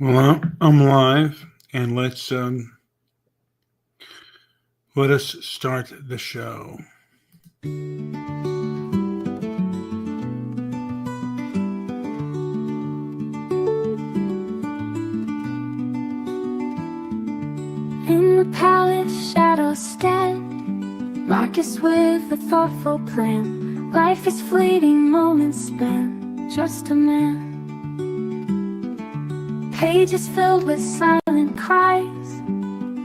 Well, I'm live, and let us start the show. In the palace, shadows stand, Marcus with a thoughtful plan. Life is fleeting, moments spent, just a man. Pages filled with silent cries,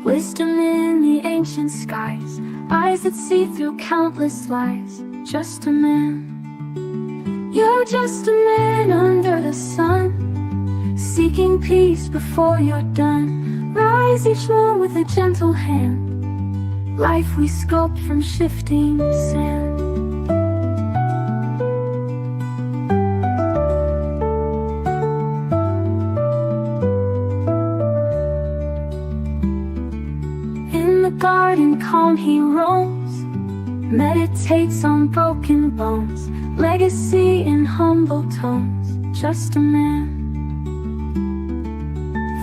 wisdom in the ancient skies, eyes that see through countless lies, just a man. You're just a man under the sun, seeking peace before you're done. Rise each one with a gentle hand, life we sculpt from shifting sand. In the garden calm he roams, meditates on broken bones, legacy in humble tones, just a man.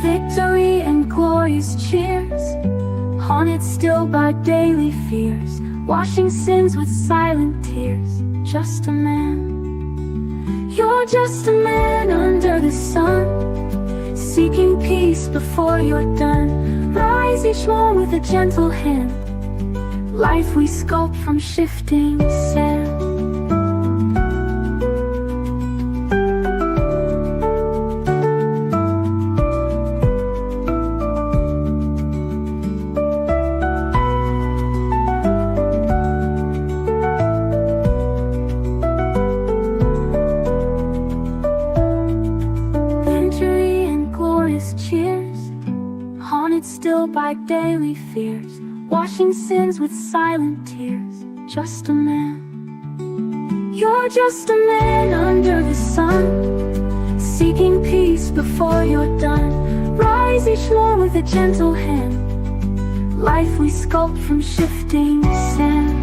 Victory and glorious cheers, haunted still by daily fears, washing sins with silent tears, just a man. You're just a man under the sun, seeking peace before you're done. Rise each one with a gentle hand, life we sculpt from shifting sand. Still by daily fears, washing sins with silent tears, just a man. You're just a man under the sun, seeking peace before you're done. Rise each one with a gentle hand, life we sculpt from shifting sand.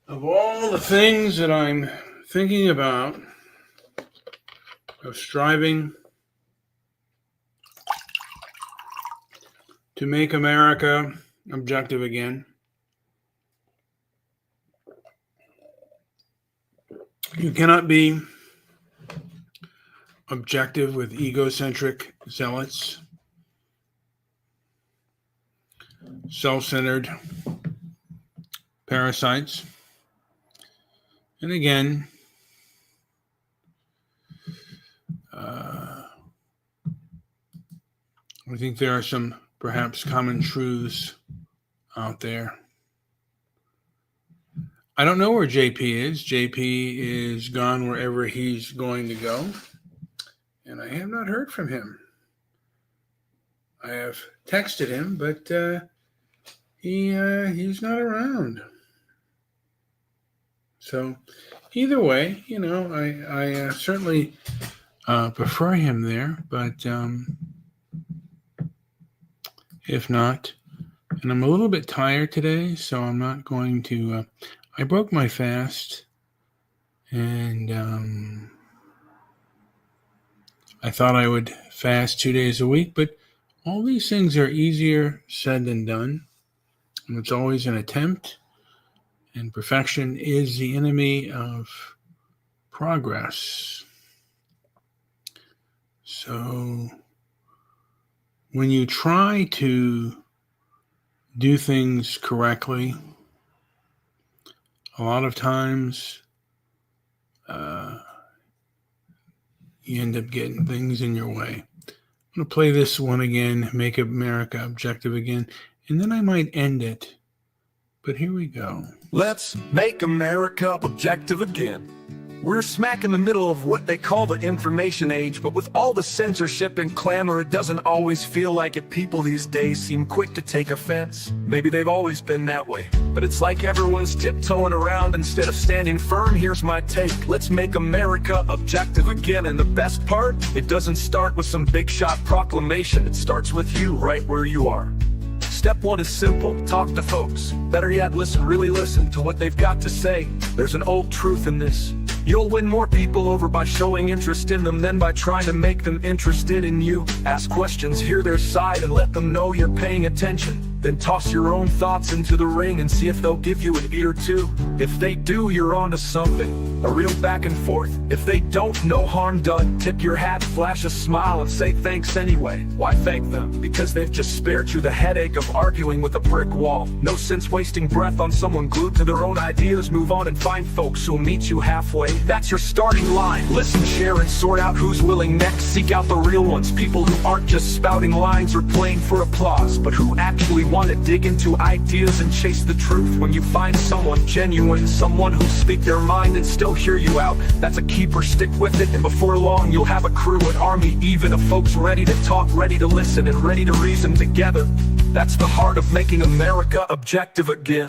Of all the things that I'm thinking about, of striving to make America objective again, you cannot be objective with egocentric zealots, self-centered parasites. And again, I think there are some perhaps common truths out there. I don't know where JP is. JP is gone wherever he's going to go, and I have not heard from him. I have texted him, but he's not around. So either way, I certainly prefer him there, but if not, and I'm a little bit tired today, so I'm not going to, I broke my fast, and I thought I would fast 2 days a week, but all these things are easier said than done, and it's always an attempt. And perfection is the enemy of progress. So when you try to do things correctly, a lot of times you end up getting things in your way. I'm going to play this one again, Make America Objective Again, and then I might end it. But here we go. Let's make America objective again. We're smack in the middle of what they call the information age, but with all the censorship and clamor, it doesn't always feel like it. People these days seem quick to take offense. Maybe they've always been that way, but it's like everyone's tiptoeing around instead of standing firm. Here's my take: let's make America objective again. And the best part, it doesn't start with some big shot proclamation. It starts with you right where you are. Step one is simple: talk to folks. Better yet, listen, really listen to what they've got to say. There's an old truth in this: you'll win more people over by showing interest in them than by trying to make them interested in you. Ask questions, hear their side, and let them know you're paying attention. Then toss your own thoughts into the ring and see if they'll give you an ear or two. If they do, you're onto something, a real back and forth. If they don't, no harm done. Tip your hat, flash a smile, and say thanks anyway. Why thank them? Because they've just spared you the headache of arguing with a brick wall. No sense wasting breath on someone glued to their own ideas. Move on and find folks who'll meet you halfway. That's your starting line. Listen, share, and sort out who's willing next. Seek out the real ones, people who aren't just spouting lines or playing for applause, but who actually want to dig into ideas and chase the truth. When you find someone genuine, someone who'll speak their mind and still hear you out, that's a keeper. Stick with it, and before long you'll have a crew, an army even, of folks ready to talk, ready to listen, and ready to reason together. That's the heart of making America objective again.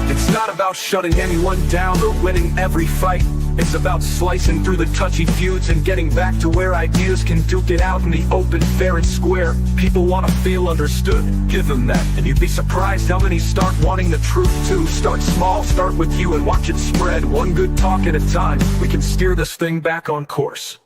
It's not about shutting anyone down or winning every fight. It's about slicing through the touchy feuds and getting back to where ideas can duke it out in the open, fair and square. People want to feel understood, give them that, and you'd be surprised how many start wanting the truth too. Start small, start with you, and watch it spread. One good talk at a time, we can steer this thing back on course.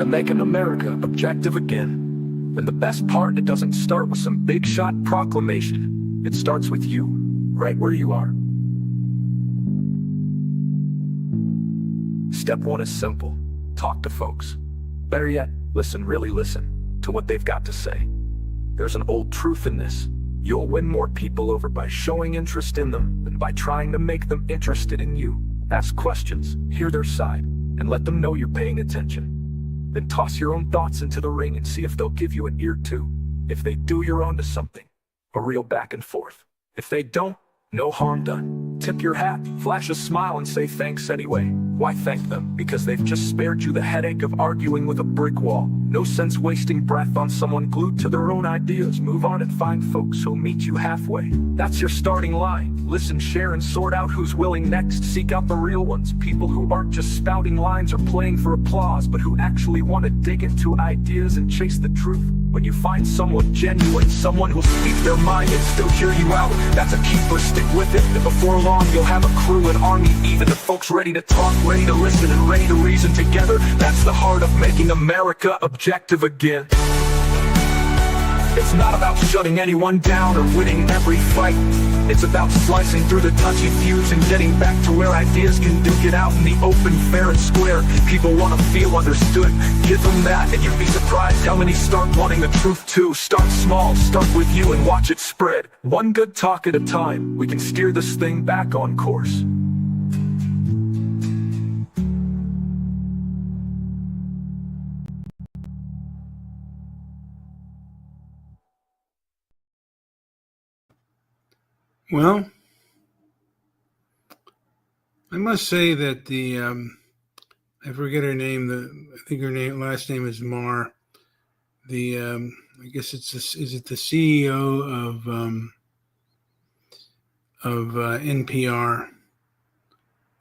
And making America objective again. And the best part, it doesn't start with some big shot proclamation. It starts with you, right where you are. Step one is simple: talk to folks. Better yet, listen, really listen to what they've got to say. There's an old truth in this: you'll win more people over by showing interest in them than by trying to make them interested in you. Ask questions, hear their side, and let them know you're paying attention. Then toss your own thoughts into the ring and see if they'll give you an ear too. If they do, you're onto something, a real back and forth. If they don't, no harm done. Tip your hat, flash a smile, and say thanks anyway. Why thank them? Because they've just spared you the headache of arguing with a brick wall. No sense wasting breath on someone glued to their own ideas. Move on and find folks who'll meet you halfway. That's your starting line. Listen, share, and sort out who's willing next. Seek out the real ones, people who aren't just spouting lines or playing for applause, but who actually want to dig into ideas and chase the truth. When you find someone genuine, someone who'll speak their mind and still hear you out, that's a keeper. Stick with it, and before long you'll have a crew, an army even, of folks ready to talk, ready to listen, and ready to reason together. That's the heart of making America objective again. It's not about shutting anyone down or winning every fight. It's about slicing through the touchy feuds and getting back to where ideas can duke it out in the open, fair and square. People want to feel understood, give them that, and you'd be surprised how many start wanting the truth too. Start small, start with you, and watch it spread. One good talk at a time, we can steer this thing back on course. Well, I must say that I forget her name. I think her last name is Mar. I guess is it the CEO of NPR,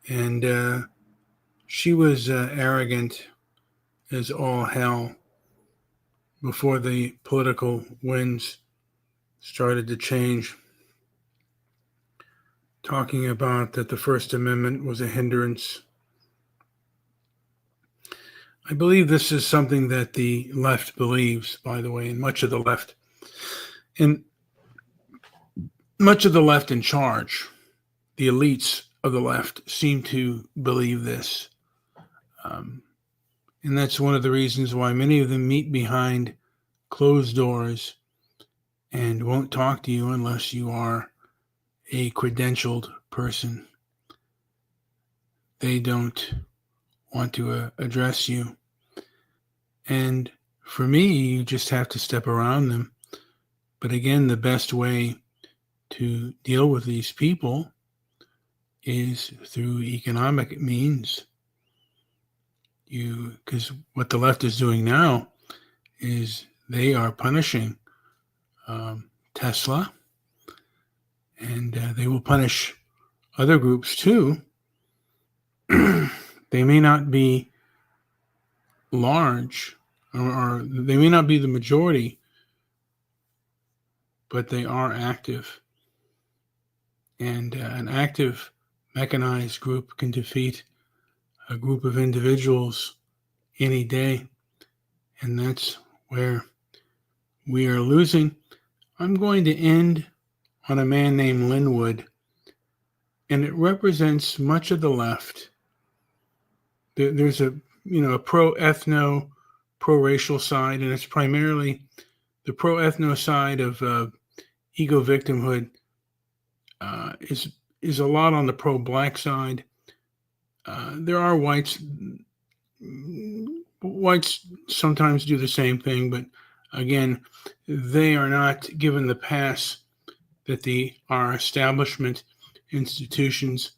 and she was arrogant as all hell before the political winds started to change, talking about that the First Amendment was a hindrance. I believe this is something that the left believes, by the way, and much of the left in charge, the elites of the left, seem to believe this. And that's one of the reasons why many of them meet behind closed doors and won't talk to you unless you are a credentialed person. they don't want to address you. And for me, you just have to step around them. But again, the best way to deal with these people is through economic means. Because what the left is doing now is they are punishing Tesla, and they will punish other groups too. They may not be large, or they may not be the majority, but they are active. And an active, mechanized group can defeat a group of individuals any day. And that's where we are losing. I'm going to end on a man named Linwood, and it represents much of the left. There's a pro-ethno, pro-racial side, and it's primarily the pro-ethno side of ego victimhood is a lot on the pro-black side. There are whites. Whites sometimes do the same thing, but again, they are not given the pass that our establishment institutions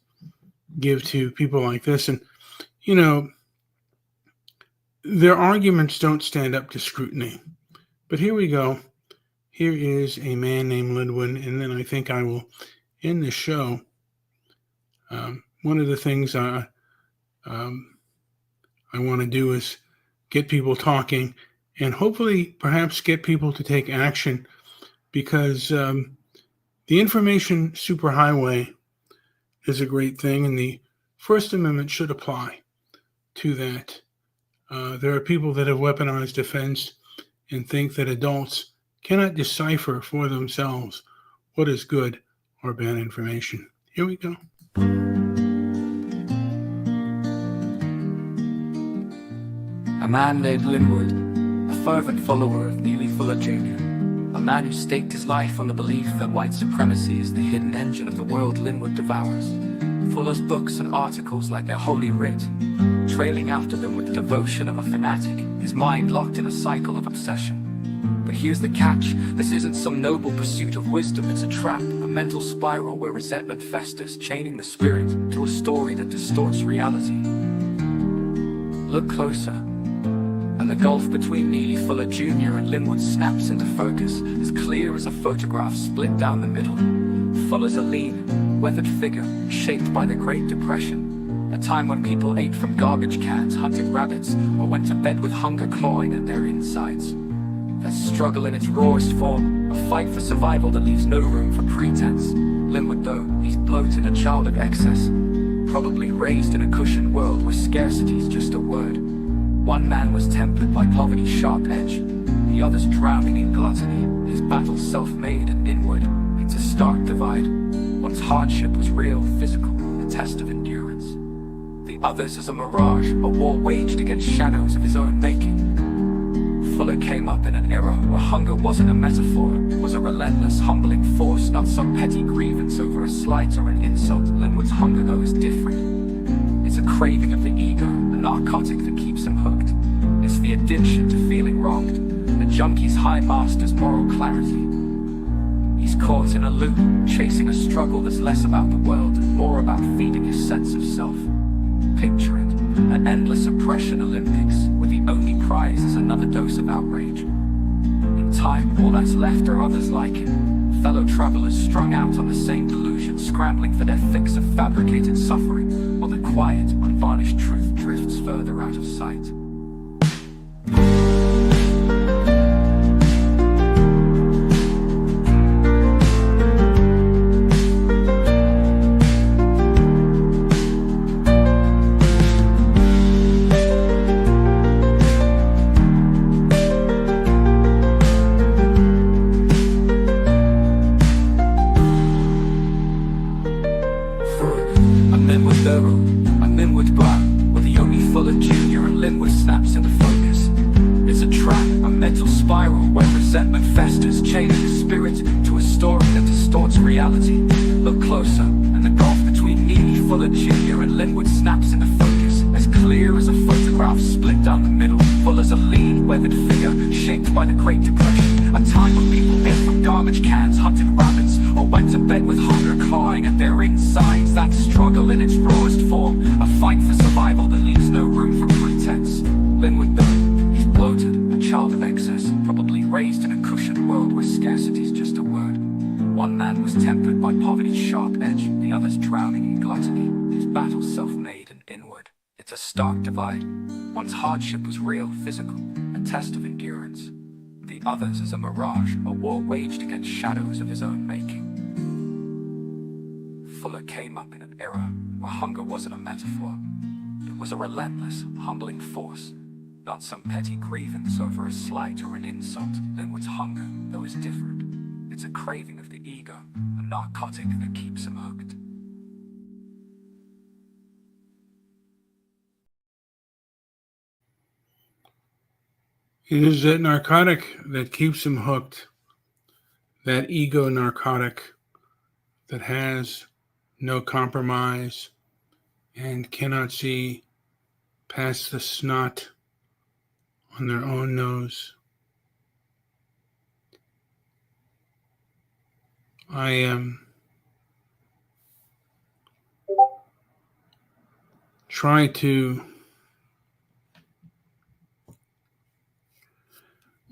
give to people like this. And, their arguments don't stand up to scrutiny. But here we go. Here is a man named Linwood, and then I think I will end the show. One of the things I want to do is get people talking and hopefully perhaps get people to take action, because the information superhighway is a great thing, and the First Amendment should apply to that. There are people that have weaponized defense and think that adults cannot decipher for themselves what is good or bad information. Here we go. A man named Linwood, a fervent follower of Neely Fuller Jr., a man who staked his life on the belief that white supremacy is the hidden engine of the world Linwood devours. Fuller's books and articles like their holy writ, trailing after them with the devotion of a fanatic, his mind locked in a cycle of obsession. But here's the catch: this isn't some noble pursuit of wisdom, it's a trap, a mental spiral where resentment festers, chaining the spirit to a story that distorts reality. Look closer, and the gulf between Neely Fuller Jr. and Linwood snaps into focus, as clear as a photograph split down the middle. Fuller's a lean, weathered figure, shaped by the Great Depression, a time when people ate from garbage cans, hunted rabbits, or went to bed with hunger clawing at their insides. A struggle in its rawest form, a fight for survival that leaves no room for pretense. Linwood, though, he's bloated, a child of excess, probably raised in a cushioned world where scarcity's just a word. One man was tempered by poverty's sharp edge, the other's drowning in gluttony, his battle self-made and inward. It's a stark divide. One's hardship was real, physical, a test of endurance. The other's is a mirage, a war waged against shadows of his own making. Fuller came up in an era where hunger wasn't a metaphor, it was a relentless, humbling force, not some petty grievance over a slight or an insult. Linwood's hunger, though, is different. It's a craving of the ego, a narcotic that keeps him hooked. It's the addiction to feeling wronged, the junkie's high master's moral clarity. He's caught in a loop, chasing a struggle that's less about the world and more about feeding his sense of self. Picture it, an endless oppression Olympics, where the only prize is another dose of outrage. In time, all that's left are others like him, fellow travelers strung out on the same delusion, scrambling for their fix of fabricated suffering, while the quiet, unvarnished truth drifts further out of sight. I'm Linwood Brown, where the only Fuller Jr. and Linwood snaps into focus. It's a trap, a mental spiral where resentment festers, chaining the spirit to a story that distorts reality. Look closer, and the gulf between Neely Fuller Jr. and Linwood snaps into focus, as clear as a photograph split down the middle, full as a lean, weathered figure shaped by the Great Depression. A time when people ate from garbage cans, hunted rabbits, or went to bed with hunger clawing at their insides. That struggle in its rawest form, a fight for survival that leaves no room for pretense. Linwood though, he's bloated, a child of excess, probably raised in a cushioned world where scarcity's just a word. One man was tempered by poverty's sharp edge, the other's drowning in gluttony, his battle self-made and inward. It's a stark divide. One's hardship was real, physical, a test of endurance. The other's is a mirage, a war waged against shadows of his own making. Fuller came up in an era where hunger wasn't a metaphor. It was a relentless, humbling force, not some petty grievance over a slight or an insult. Linwood's hunger, though, is different. It's a craving of the ego, a narcotic that keeps him hooked. It is that narcotic that keeps him hooked, that ego narcotic that has no compromise and cannot see past the snot on their own nose. I try to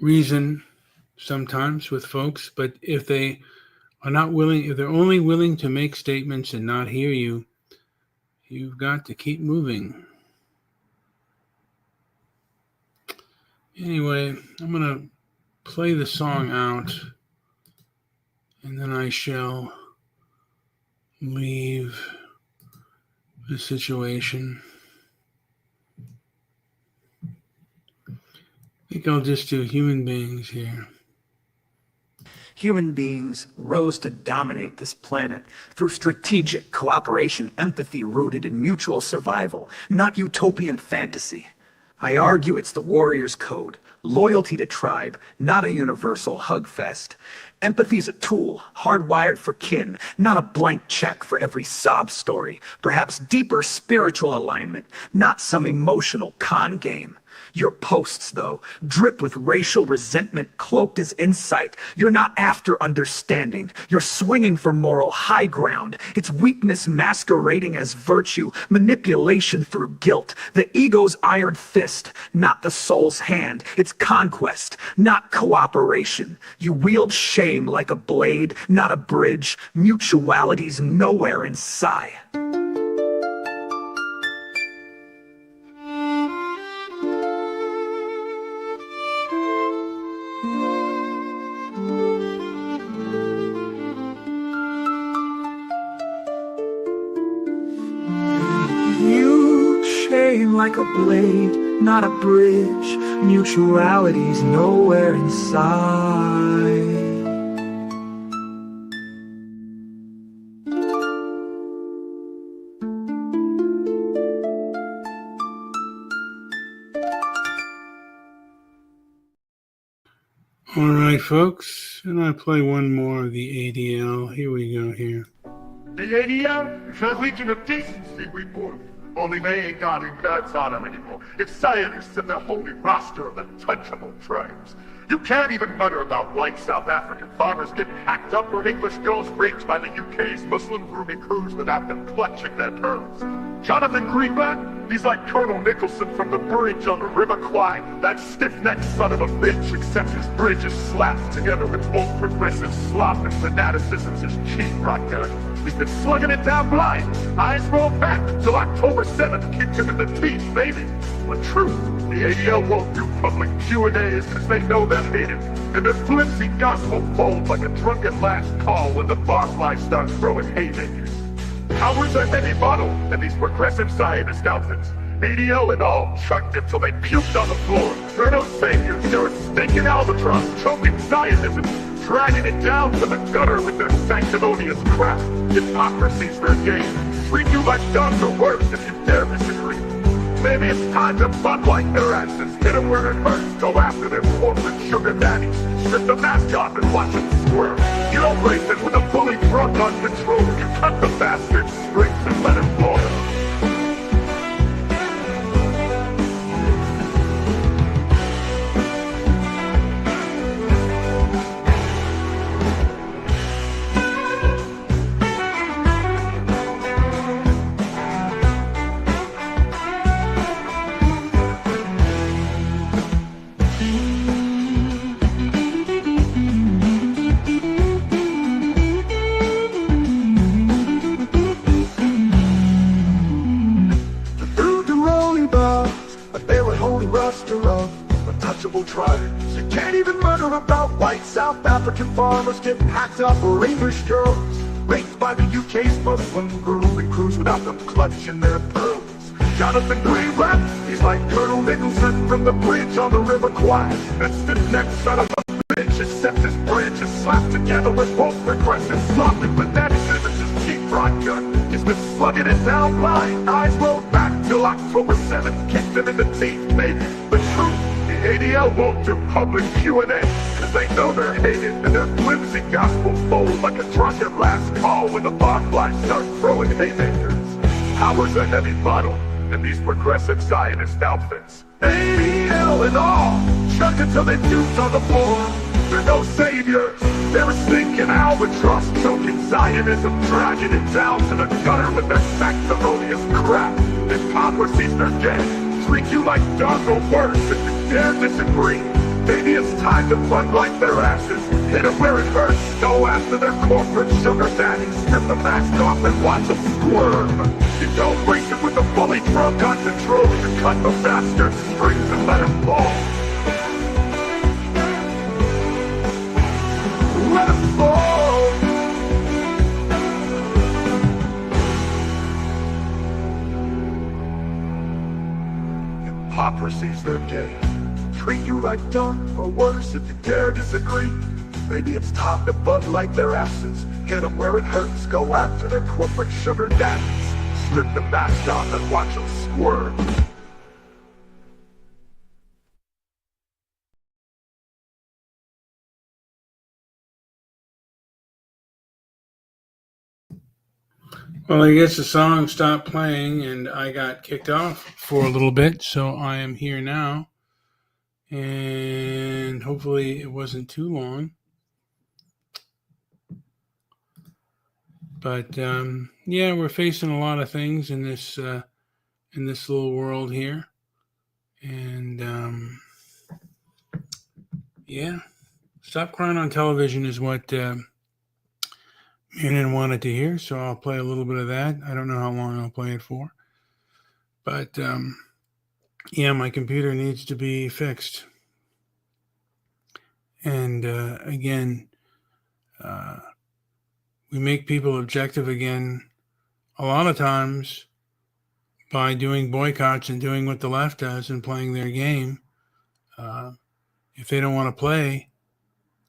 reason sometimes with folks, but if they are not willing, if they're only willing to make statements and not hear you, you've got to keep moving. Anyway, I'm going to play the song out, and then I shall leave the situation. I think I'll just do human beings here. Human beings rose to dominate this planet through strategic cooperation, empathy rooted in mutual survival, not utopian fantasy. I argue it's the warrior's code, loyalty to tribe, not a universal hug fest. Empathy's a tool, hardwired for kin, not a blank check for every sob story. Perhaps deeper spiritual alignment, not some emotional con game. Your posts, though, drip with racial resentment cloaked as insight. You're not after understanding. You're swinging for moral high ground. It's weakness masquerading as virtue, manipulation through guilt. The ego's iron fist, not the soul's hand. It's conquest, not cooperation. You wield shame like a blade, not a bridge. Mutuality's nowhere in sight. Like a blade, not a bridge. Mutuality's nowhere inside. All right, folks, and I play one more of the ADL. Here we go here. The ADL is a legion of decency report. Only they ain't got any guts on them anymore. It's scientists and the holy roster of untouchable tribes. You can't even mutter about white South African farmers getting hacked up or English girls raped by the UK's Muslim grooming crews that have them clutching their pearls. Jonathan Greenblatt, he's like Colonel Nicholson from the bridge on the River Kwai. That stiff-necked son of a bitch, except his bridge is slapped together with old progressive slop and fanaticism's his cheap rocket. He's been slugging it down blind, eyes rolled back, till October 7th kicked him in the teeth, baby. But truth, the ADL won't do public Q&As because they know they'll hate him. And the flimsy gospel folds like a drunken last call when the boss life starts throwing haymakers. Cowards are heavy bottle and these progressive Zionist outfits. ADL and all chucked him till they puked on the floor. They're no saviors, they're a stinking albatross, choking Zionism, dragging it down to the gutter with their sanctimonious crap. Hypocrisy's their game. Treat you like dogs or worse if you dare disagree. Maybe it's time to butt like their asses, hit them where it hurts, go after their corporate sugar daddies, strip the mask off and watch them squirm. You don't race it with a bully drunk on control, you cut the bastard's strings and let him boil. roster of untouchable tribes. You can't even mutter about white South African farmers get packed up for English girls, raped by the UK's Muslim grooming crews without them clutching their pearls. Jonathan Greenblatt, he's like Colonel Nicholson from the bridge on the River Kwai. That stiff-necked son of a bitch accepts his bridge is slapped together with both regressive, sloppy, pathetic images. Cheap front gun, he's been slugging it down blind, eyes rolled back till October 7th, kicked him in the teeth, maybe. The truth, the ADL won't do public Q&A, cause they know they're hated, and their flimsy gospel folds like a drunken last call when the barflies start throwing haymakers. Power's a heavy bottle, and these progressive Zionist outfits, ADL and all, chuck it till they puke on the floor. They're no saviors, they're a stinking albatross, choking Zionism, dragging it down to the gutter with their sanctimonious crap. Hypocrisies, they're dead, treat you like dog or worse if you dare disagree. Maybe it's time to floodlight their asses, hit them where it hurts, go after their corporate sugar daddies, strip the mask off and watch them squirm. You don't race it with a fully drunk on control, you cut the bastard strings and let him fall. Let him fall. Hypocrisies, they're gay. Treat you like dumb, or worse if you dare disagree. Maybe it's time to floodlight their asses, hit them where it hurts, go after their corporate sugar daddies, slip the mask off and watch them squirm. Well, I guess the song stopped playing and I got kicked off for a little bit, so I am here now. And hopefully it wasn't too long. But yeah, we're facing a lot of things in this little world here. And yeah, Stop Crying on Television is what Shannon wanted to hear, so I'll play a little bit of that. I don't know how long I'll play it for. But yeah, my computer needs to be fixed. And again, we make people objective again a lot of times by doing boycotts and doing what the left does and playing their game. If they don't want to play,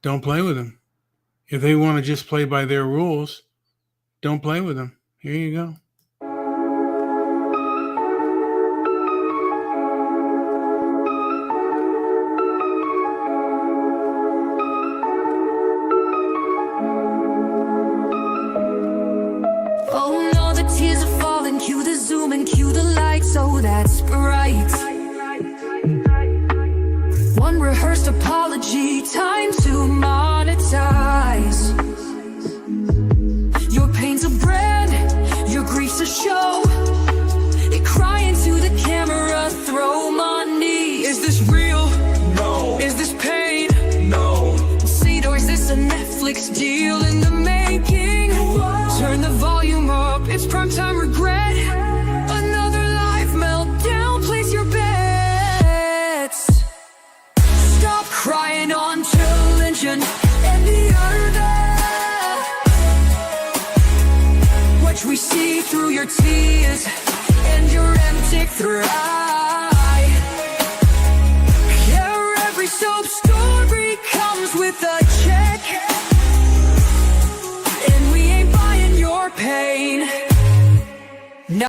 don't play with them. If they want to just play by their rules, don't play with them. Here you go. Oh no, the tears are falling. Cue the zoom and cue the lights. Oh, that's bright. One rehearsed apology, time to monetize. Your pain's a brand, your grief's a show. You cry into the camera, throw money. Is this real? No. Is this pain? No. See, or is this a Netflix deal in the making? Turn the volume up, it's primetime regret. Another life meltdown, place your bets. Stop crying on television and the other. Watch we see through your tears and your empty eye. Yeah, every soap story comes with a check, and we ain't buying your pain.